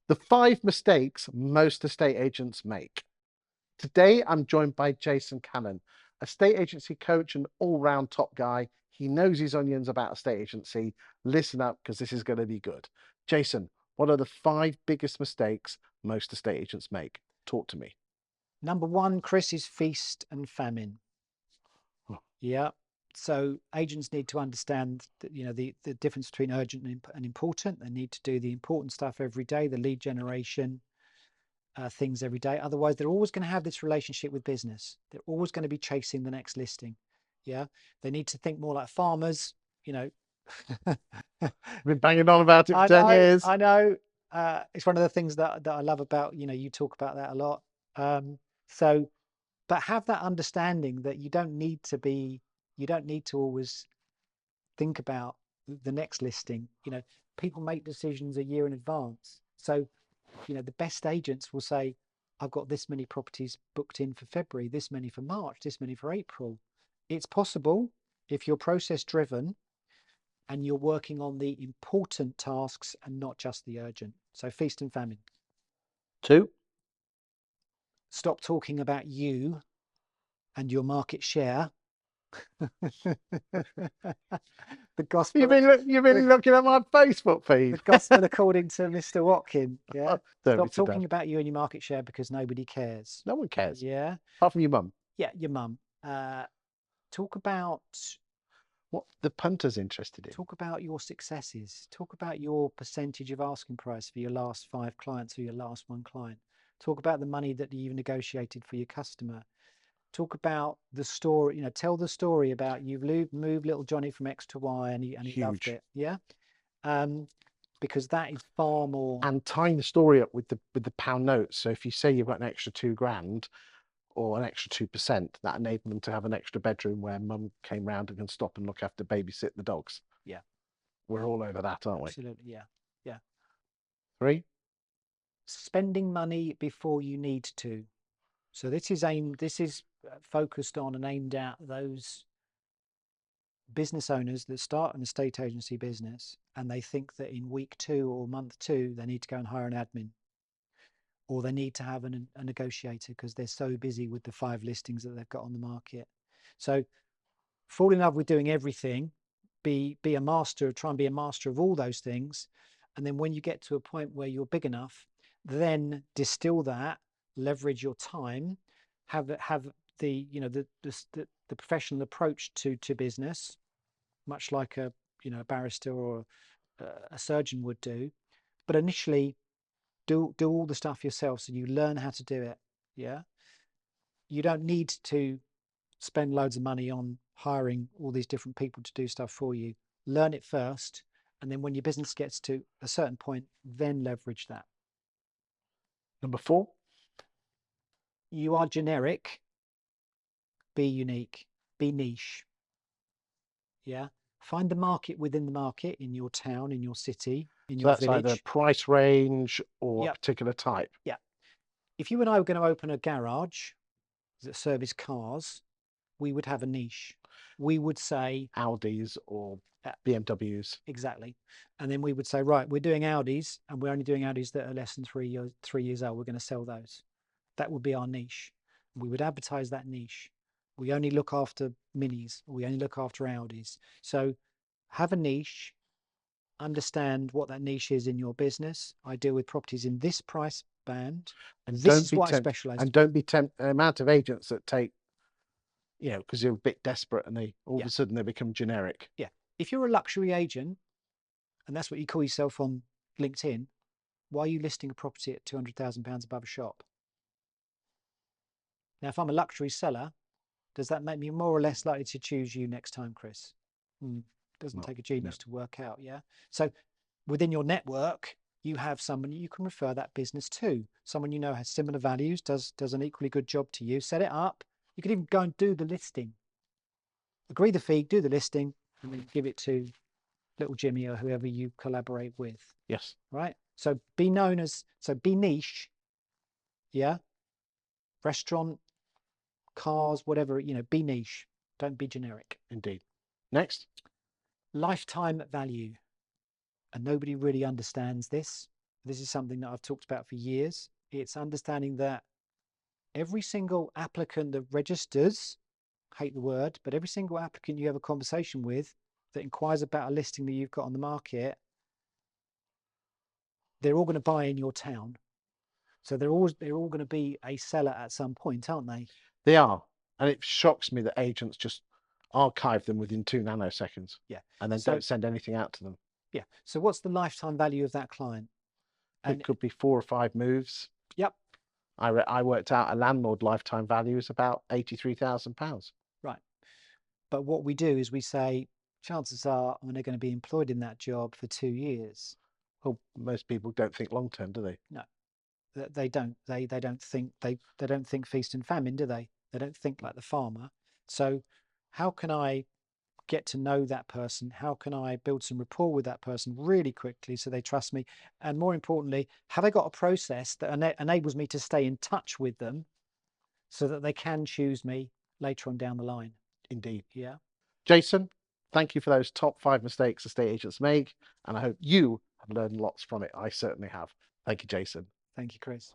The 5 mistakes most estate agents make. Today, I'm joined by Jason Cannon, estate agency coach and all-round top guy. He knows his onions about estate agency. Listen up, because this is going to be good. Jason, what are the 5 biggest mistakes most estate agents make? Talk to me. Number one, Chris, is feast and famine. Oh. Yeah. So agents need to understand that, the difference between urgent and important. They need to do the important stuff every day, the lead generation things every day. Otherwise, they're always going to have this relationship with business. They're always going to be chasing the next listing. Yeah. They need to think more like farmers, I've been banging on about it for 10 years. I know. It's one of the things that I love about, you talk about that a lot. But have that understanding that you don't need to always think about the next listing. People make decisions a year in advance. So, the best agents will say, I've got this many properties booked in for February, this many for March, this many for April. It's possible if you're process driven and you're working on the important tasks and not just the urgent. So feast and famine. 2. Stop talking about you and your market share. The gospel. You've been looking at my Facebook feed. The gospel according to Mr. Watkin. Yeah. Don't Stop talking about you and your market share because nobody cares. No one cares. Yeah. Apart from your mum. Yeah, your mum. Talk about what the punter's interested in. Talk about your successes. Talk about your percentage of asking price for your last 5 clients or your last 1 client. Talk about the money that you've negotiated for your customer. Talk about the story, tell the story about you've moved little Johnny from X to Y and he loved it. Yeah. Because that is far more. And tying the story up with the pound notes. So if you say you've got an extra 2 grand or an extra 2%, that enabled them to have an extra bedroom where mum came round and can stop and look after, babysit the dogs. Yeah. We're all over that, aren't we? Absolutely. Yeah. Yeah. 3. Spending money before you need to. So this is focused on and aimed at those business owners that start an estate agency business and they think that in week 2 or month 2 they need to go and hire an admin, or they need to have a negotiator because they're so busy with the 5 listings that they've got on the market. So fall in love with doing everything, be a master, try and be a master of all those things, and then when you get to a point where you're big enough, then distill that, leverage your time, have the the professional approach to business, much like a barrister or a surgeon would do, but initially do all the stuff yourself so you learn how to do it. Yeah, you don't need to spend loads of money on hiring all these different people to do stuff for you. Learn it first, and then when your business gets to a certain point, then leverage that. Number 4. You are generic. Be unique. Be niche. Yeah. Find the market within the market in your town, in your city, in your village. That's either price range or a particular type. Yeah. If you and I were going to open a garage that service cars, we would have a niche. We would say Audis or BMWs. Exactly. And then we would say, right, we're doing Audis and we're only doing Audis that are less than 3 years old. We're going to sell those. That would be our niche. We would advertise that niche. We only look after Minis. We only look after Audis. So have a niche, understand what that niche is in your business. I deal with properties in this price band. And this is what I specialize in. And don't be tempted. The amount of agents that take, because you're a bit desperate and they all of a sudden they become generic. Yeah. If you're a luxury agent, and that's what you call yourself on LinkedIn, why are you listing a property at £200,000 above a shop? Now, if I'm a luxury seller, does that make me more or less likely to choose you next time, Chris? Doesn't take a genius to work out, yeah? So within your network, you have someone you can refer that business to. Someone you know has similar values, does an equally good job to you. Set it up. You could even go and do the listing. Agree the fee, do the listing, and then give it to little Jimmy or whoever you collaborate with. Yes. Right? So be niche. Yeah. Restaurant, cars, whatever, be niche. Don't be generic. Indeed. Next. Lifetime value. And nobody really understands this. this is something that I've talked about for years. It's understanding that every single applicant that registers, hate the word, but every single applicant you have a conversation with that inquires about a listing that you've got on the market, they're all going to buy in your town. So they're all going to be a seller at some point, aren't they? They are. And it shocks me that agents just archive them within 2 nanoseconds. Yeah. And then So- don't send anything out to them. Yeah. So what's the lifetime value of that client? It could be 4 or 5 moves. Yep. I worked out a landlord lifetime value is about £83,000. Right. But what we do is we say, chances are I'm going to be employed in that job for 2 years. Well, most people don't think long term, do they? No, they don't. They don't think feast and famine, do they? They don't think like the farmer. So how can I get to know that person? How can I build some rapport with that person really quickly so they trust me? And more importantly, have I got a process that enables me to stay in touch with them so that they can choose me later on down the line? Indeed. Yeah. Jason, thank you for those top 5 mistakes estate agents make. And I hope you have learned lots from it. I certainly have. Thank you, Jason. Thank you, Chris.